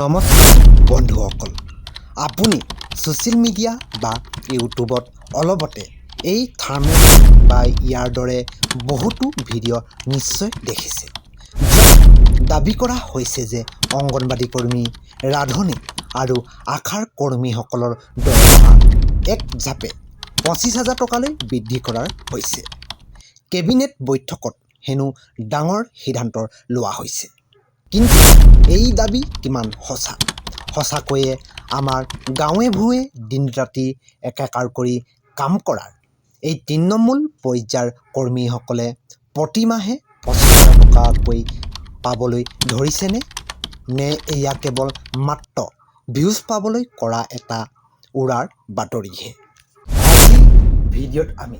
নমস্কাৰ বন্ধুসকল, আপুনি ছ'চিয়েল মিডিয়া বা ইউটিউবত অলপতে এই থাৰ্মেল বা ইয়াৰ দৰে বহুতো ভিডিঅ' নিশ্চয় দেখিছে, য'ত দাবী কৰা হৈছে যে অংগনবাড়ী কৰ্মী, ৰান্ধনী আৰু আশাৰ কৰ্মীসকলৰ দৰমহা এক জাপে 25,000 টকালৈ বৃদ্ধি কৰা হৈছে। কেবিনেট বৈঠকত হেনো ডাঙৰ সিদ্ধান্ত লোৱা হৈছে। কিন্তু এই দাবী কিমান সঁচাকৈয়ে আমাৰ গাঁৱে ভূঞে দিন ৰাতি একাকাৰ কৰি কাম কৰাৰ এই তৃণমূল পৰ্যায়ৰ কৰ্মীসকলে প্ৰতিমাহে 25,000 টকাকৈ পাবলৈ ধৰিছেনে? নে এয়া কেৱল মাত্ৰ ভিউজ পাবলৈ কৰা এটা উৰাৰ বাতৰিহে? আজিৰ ভিডিঅ'ত আমি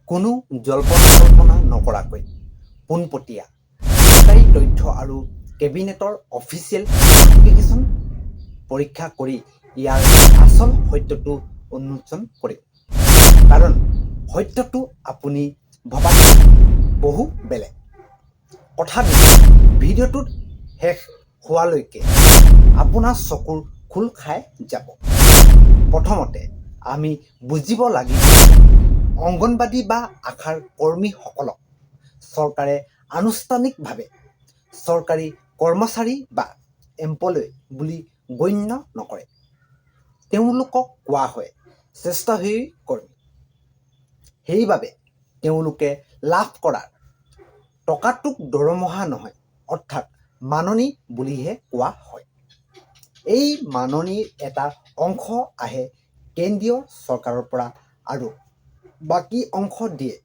কোনো জল্পনা নকৰাকৈ পোনপটীয়া চৰকাৰী তথ্য আৰু কেবিনেটৰ অফিচিয়েল নটিফিকেশ্যন পৰীক্ষা কৰি ইয়াৰ আচল সত্যটো উন্মোচন কৰিম। কাৰণ সত্যটো আপুনি ভবাতকৈ বহু বেলেগ। কথা দিছোঁ, ভিডিঅ'টোত শেষ হোৱালৈকে আপোনাৰ চকুৰ খোল খাই যাব। প্ৰথমতে আমি বুজিব লাগিব অংগনবাড়ী বা আশাৰ কৰ্মীসকলক চৰকাৰে আনুষ্ঠানিকভাৱে চৰকাৰী কৰ্মচাৰী বা এমপ্লয়ী বুলি গণ্য নকৰে। তেওঁলোকক কোৱা হয় স্বেচ্ছাসেৱী কৰ্মী। সেইবাবে তেওঁলোকে লাভ কৰা টকাটোক দৰমহা নহয়, অৰ্থাৎ মাননি বুলিহে কোৱা হয়। এই মাননিৰ এটা অংশ আহে কেন্দ্ৰীয় চৰকাৰৰ পৰা আৰু বাকী অংশ দিয়ে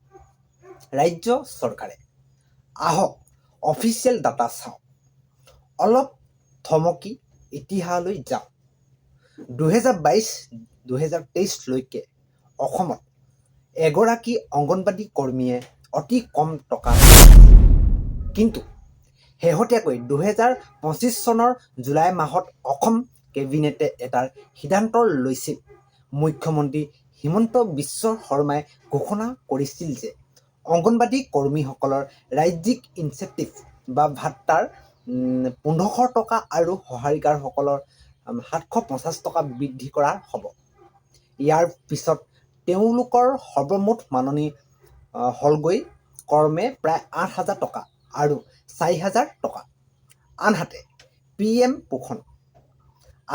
ৰাজ্য চৰকাৰে। আহক অফিচিয়েল ডাটা চাওঁ। অলপ থমকি ইতিহাসলৈ যাওঁ। 2022-2023 লৈকে অসমত এগৰাকী অংগনবাড়ী কৰ্মীয়ে অতি কম টকা পাইছিল। কিন্তু শেহতীয়াকৈ 2025 চনৰ জুলাই মাহত অসম কেবিনেটে এটা সিদ্ধান্ত লৈছিল। মুখ্যমন্ত্ৰী হিমন্ত বিশ্ব শৰ্মাই ঘোষণা কৰিছিল যে অংগনবাড়ী কৰ্মীসকলৰ ৰাজ্যিক ইনচেণ্টিভ বা ভাত্তাৰ 1,500 টকা আৰু সহায়িকাসকলৰ 750 টকা বৃদ্ধি কৰা হ'ব। ইয়াৰ পিছত তেওঁলোকৰ সৰ্বমুঠ মাননি হ'লগৈ ক্ৰমে প্ৰায় 8,000 টকা আৰু 4,000 টকা। আনহাতে PM পোষণ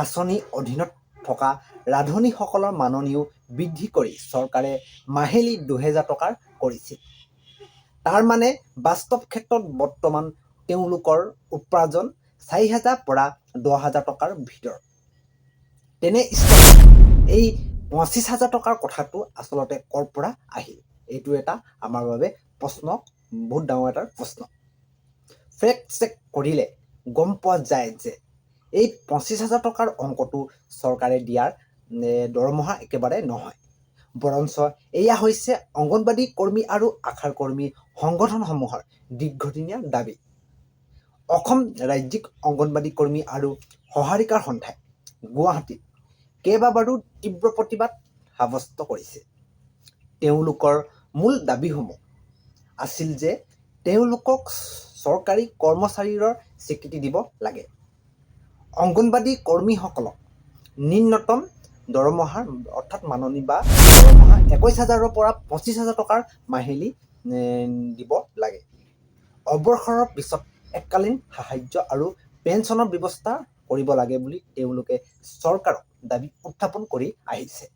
আঁচনিৰ অধীনত থকা ৰান্ধনীসকলৰ মাননিও বৃদ্ধি কৰি চৰকাৰে মাহিলী 2,000 টকাৰ কৰিছিল। তাৰ মানে বাস্তৱ ক্ষেত্ৰত বৰ্তমান তেওঁলোকৰ উপাৰ্জন 4,000 পৰা 10,000 টকাৰ ভিতৰত। তেনে স্থলত এই 25,000 টকাৰ কথাটো আচলতে ক'ৰ পৰা আহিল? এইটো এটা আমাৰ বাবে প্ৰশ্ন, বহুত ডাঙৰ এটা প্ৰশ্ন। ফেক্ট চেক কৰিলে গম পোৱা যায় যে এই 25,000 টকাৰ অংকটো চৰকাৰে দিয়াৰ দৰমহা একেবাৰে নহয়, বৰঞ্চ এয়া হৈছে অংগনবাড়ী কৰ্মী আৰু আশাৰ কৰ্মী সংগঠনসমূহৰ দীৰ্ঘদিনীয়া দাবী। অসম ৰাজ্যিক অংগনবাড়ী কৰ্মী আৰু সহায়িকাৰ সন্থাই গুৱাহাটীত কেইবাবাৰো তীব্ৰ প্ৰতিবাদ সাব্যস্ত কৰিছে। তেওঁলোকৰ মূল দাবীসমূহ আছিল যে তেওঁলোকক চৰকাৰী কৰ্মচাৰীৰ স্বীকৃতি দিব লাগে। অংগনবাড়ী কৰ্মীসকলক ন্যূনতম দৰমহাৰ অৰ্থাৎ মাননি বা দৰমহা 21,000 পৰা 25,000 টকাৰ মাহিলী দিব লাগে। অৱসৰৰ পিছত এককালীন সাহায্য আৰু পেঞ্চনৰ ব্যৱস্থা কৰিব লাগে বুলি তেওঁলোকে চৰকাৰক দাবী উত্থাপন কৰি আহিছে।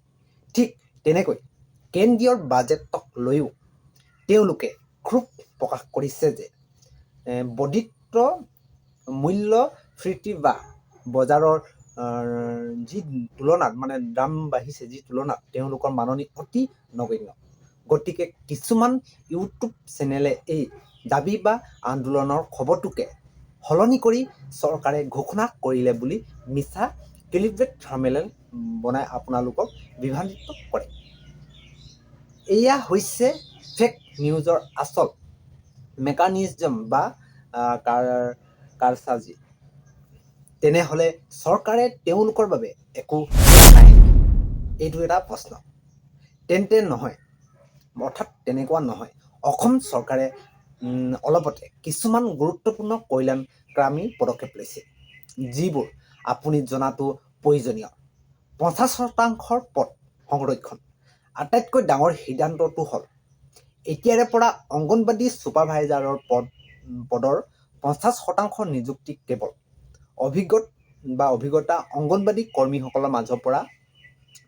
ঠিক তেনেকৈ কেন্দ্ৰীয় বাজেটক লৈও তেওঁলোকে ক্ষোভ প্ৰকাশ কৰিছে যে বৰ্ধিত মূল্যস্ফীতি বা বজাৰৰ যি তুলনাত দাম বাঢ়িছে, যি তুলনাত তেওঁলোকৰ মাননি অতি নগণ্য। গতিকে কিছুমান ইউটিউব চেনেলে এই দাবী বা আন্দোলনৰ খবৰটোকে সলনি কৰি চৰকাৰে ঘোষণা কৰিলে বুলি মিছা ক্লিকবেট থাম্বনেইল বনাই আপোনালোকক বিভ্ৰান্তিত কৰে। এয়া হৈছে ফেক নিউজৰ আচল মেকানিজম বা কাৰসাজি। তেনেহ'লে চৰকাৰে তেওঁলোকৰ বাবে একো কৰা নাই নেকি? এইটো এটা প্ৰশ্ন। তেন্তে নহয়, অৰ্থাৎ তেনেকুৱা নহয়। অসম চৰকাৰে অলপতে কিছুমান গুৰুত্বপূৰ্ণ কল্যাণকামী পদক্ষেপ লৈছে। যিবোৰ আপুনি জনাটো প্ৰয়োজনীয়। 50% পদ সংৰক্ষণ। আটাইতকৈ ডাঙৰ সিদ্ধান্তটো হ'ল এতিয়াৰে পৰা অংগনবাদী ছুপাৰভাইজাৰৰ পদৰ 50% নিযুক্তি কেৱল অভিজ্ঞতা অংগনবাদী কৰ্মীসকলৰ মাজৰ পৰা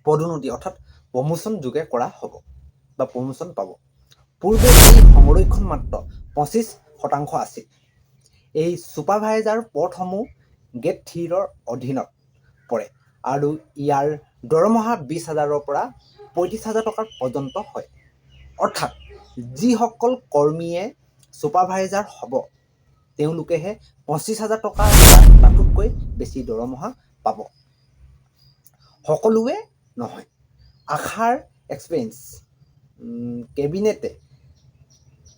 পদোন্নতি অৰ্থাৎ প্ৰমোচন যোগে কৰা হ'ব বা প্ৰমোচন পাব। পূৰ্বে এই সংৰক্ষণ মাত্ৰ 25% আছিল। এই ছুপাৰভাইজাৰ পদসমূহ গ্ৰেড 3ৰ অধীনত পৰে আৰু ইয়াৰ দৰমহা 20,000ৰ পৰা 35,000 টকাৰ পৰ্যন্ত হয়। অৰ্থাৎ যিসকল কৰ্মীয়ে ছুপাৰভাইজাৰ হ'ব তেওঁলোকেহে 25,000 টকা তাতোতকৈ বেছি দৰমহা পাব। সকলোৱে নহয়। আশাৰ এক্সপেৰিয়েঞ্চ কেবিনেটে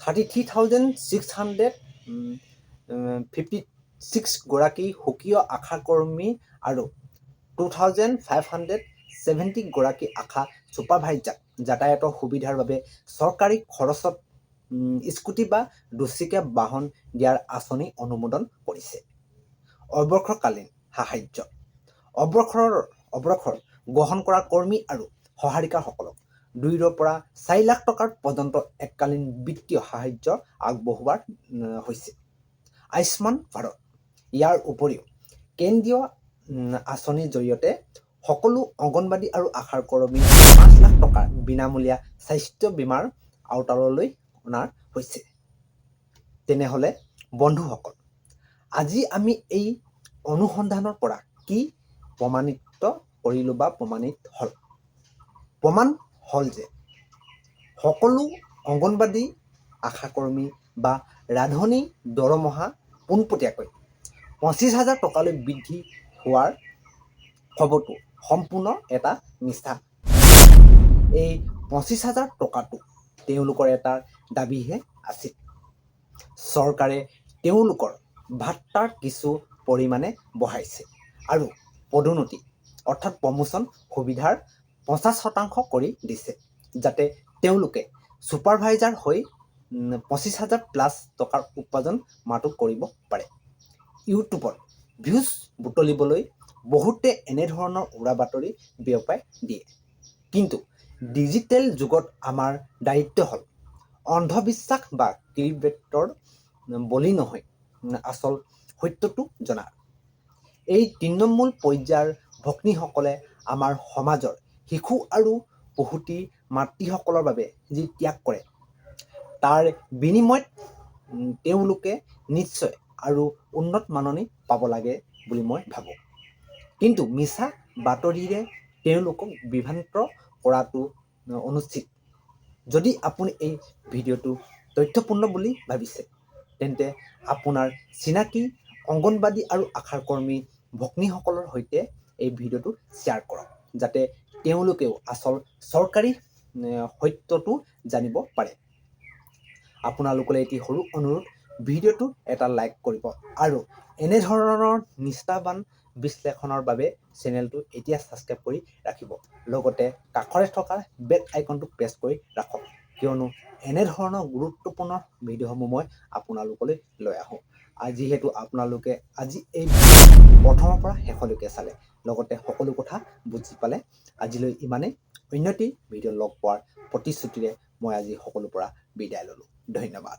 33,656 গৰাকী সক্ৰিয় আশা কৰ্মী আৰু 2,570 গৰাকী আশা ছুপাৰভাইজাৰক যাতায়াতৰ সুবিধাৰ বাবে চৰকাৰী খৰচত স্কুটি বা দুচকীয়া বাহন দিয়াৰ আঁচনি অনুমোদন কৰিছে। অৱসৰকালীন সাহায্য। অৱসৰ গ্ৰহণ কৰা কৰ্মী আৰু সহাৰিকাসকলক 2ৰ পৰা 4 লাখ টকাৰ পৰ্যন্ত এককালীন বিত্তীয় সাহায্য আগবঢ়োৱা হৈছে। আয়ুষ্মান ভাৰত। ইয়াৰ উপৰিও কেন্দ্ৰীয় আঁচনিৰ জৰিয়তে সকলো অংগনবাদী আৰু আশাৰ কৰ্মীক 5 লাখ টকাৰ বিনামূলীয়া স্বাস্থ্য বীমাৰ আওতালৈ অনা হৈছে। তেনেহ'লে বন্ধুসকল, আজি আমি এই অনুসন্ধানৰ পৰা কি প্ৰমাণিত কৰিলোঁ বা প্ৰমাণিত হ'ল? প্ৰমাণ হ'ল যে সকলো অংগনবাদী আশাকৰ্মী বা ৰান্ধনী দৰমহা পোনপটীয়াকৈ 25,000 টকালৈ বৃদ্ধি হোৱাৰ খবৰটো সম্পূৰ্ণ এটা মিছা। এই 25,000 টকাটো তেওঁলোকৰ এটা দাবীহে আছিল। চৰকাৰে তেওঁলোকৰ ভাত্তাৰ কিছু পৰিমাণে বঢ়াইছে আৰু পদোন্নতি অৰ্থাৎ প্ৰমোচন সুবিধাৰ 50% কৰি দিছে যাতে তেওঁলোকে ছুপাৰভাইজাৰ হৈ 25,000 প্লাছ টকাৰ উপাৰ্জন মাহটোত কৰিব পাৰে। ইউটিউবত ভিউজ বুটলিবলৈ বহুতে এনেধৰণৰ উৰা বাতৰি বিয়পাই দিয়ে। কিন্তু ডিজিটেল যুগত আমাৰ দায়িত্ব হ'ল অন্ধবিশ্বাস বা ক্লিকবেটৰ বলি নহয়, আচল সত্যটো জনা। এই তৃণমূল পৰ্যায়ৰ ভগ্নীসকলে আমাৰ সমাজৰ শিশু আৰু প্ৰসূতি মাতৃসকলৰ বাবে যি ত্যাগ কৰে তাৰ বিনিময়ত তেওঁলোকে নিশ্চয় আৰু উন্নত মাননি পাব লাগে বুলি মই ভাবোঁ। কিন্তু মিছা বাতৰিৰে তেওঁলোকক বিভ্ৰান্ত কৰাটো অনুচিত। যদি আপুনি এই ভিডিঅ'টো তথ্যপূৰ্ণ বুলি ভাবিছে তেন্তে আপোনাৰ চিনাকি অংগনবাদী আৰু আশাৰ কৰ্মী ভগ্নীসকলৰ সৈতে এই ভিডিঅ'টো শ্বেয়াৰ কৰক যাতে তেওঁলোকেও আচল চৰকাৰী সত্যটো জানিব পাৰে। আপোনালোকলৈ এটি সৰু অনুৰোধ, ভিডিঅ'টো এটা লাইক কৰিব আৰু এনেধৰণৰ নিষ্ঠাবান বিশ্লেষণৰ বাবে চেনেলটো এতিয়া ছাবস্ক্ৰাইব কৰি ৰাখিব। লগতে কাষৰে থকা বেল আইকনটো প্ৰেছ কৰি ৰাখক কিয়নো এনেধৰণৰ গুৰুত্বপূৰ্ণ ভিডিঅ'সমূহ মই আপোনালোকলৈ লৈ আহোঁ। যিহেতু আপোনালোকে আজি এই প্ৰথমৰ পৰা শেষলৈকে চালে লগতে সকলো কথা বুজি পালে। আজিলৈ ইমানেই। অন্য এটি ভিডিঅ' লগ পোৱাৰ প্ৰতিশ্ৰুতিৰে মই আজি সকলোৰ পৰা বিদায় ল'লোঁ। ধন্যবাদ।